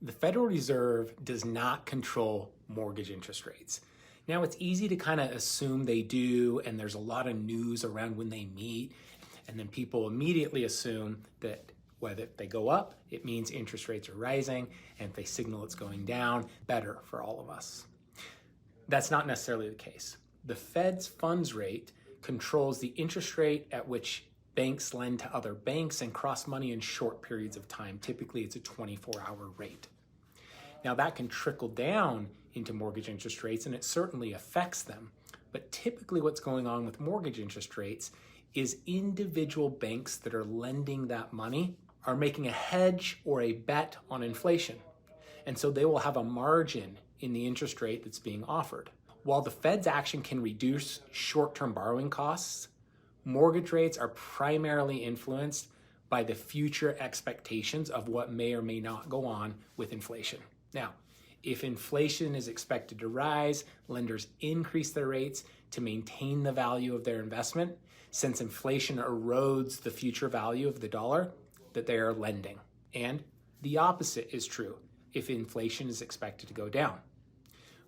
The Federal Reserve does not control mortgage interest rates. Now, it's easy to kind of assume they do, and there's a lot of news around when they meet, and then people immediately assume that whether they go up, it means interest rates are rising, and if they signal it's going down, better for all of us. That's not necessarily the case. The Fed's funds rate controls the interest rate at which banks lend to other banks and cross money in short periods of time. Typically, it's a 24-hour rate. Now, that can trickle down into mortgage interest rates, and it certainly affects them. But typically what's going on with mortgage interest rates is individual banks that are lending that money are making a hedge or a bet on inflation. And so they will have a margin in the interest rate that's being offered. While the Fed's action can reduce short-term borrowing costs, mortgage rates are primarily influenced by the future expectations of what may or may not go on with inflation. Now, if inflation is expected to rise, lenders increase their rates to maintain the value of their investment, since inflation erodes the future value of the dollar that they are lending. And the opposite is true if inflation is expected to go down.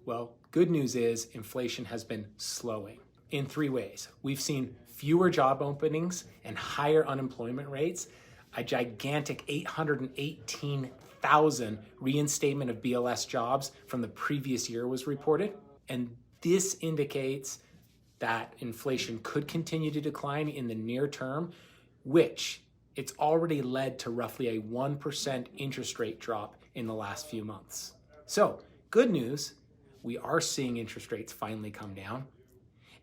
Well, good news is inflation has been slowing in three ways. We've seen fewer job openings and higher unemployment rates. A gigantic 818,000 reinstatement of BLS jobs from the previous year was reported. And this indicates that inflation could continue to decline in the near term, which it's already led to roughly a 1% interest rate drop in the last few months. So, good news, we are seeing interest rates finally come down,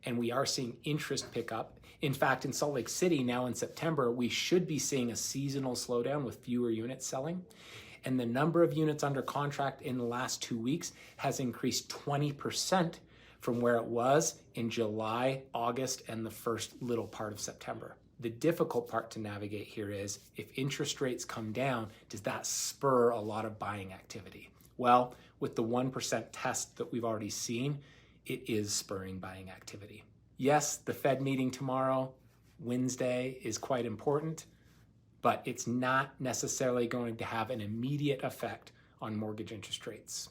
and we are seeing interest pick up. In fact, in Salt Lake City now in September, we should be seeing a seasonal slowdown with fewer units selling. And the number of units under contract in the last 2 weeks has increased 20% from where it was in July, August, and the first little part of September. The difficult part to navigate here is if interest rates come down, does that spur a lot of buying activity? Well, with the 1% test that we've already seen, it is spurring buying activity. Yes, the Fed meeting tomorrow, Wednesday, is quite important, but it's not necessarily going to have an immediate effect on mortgage interest rates.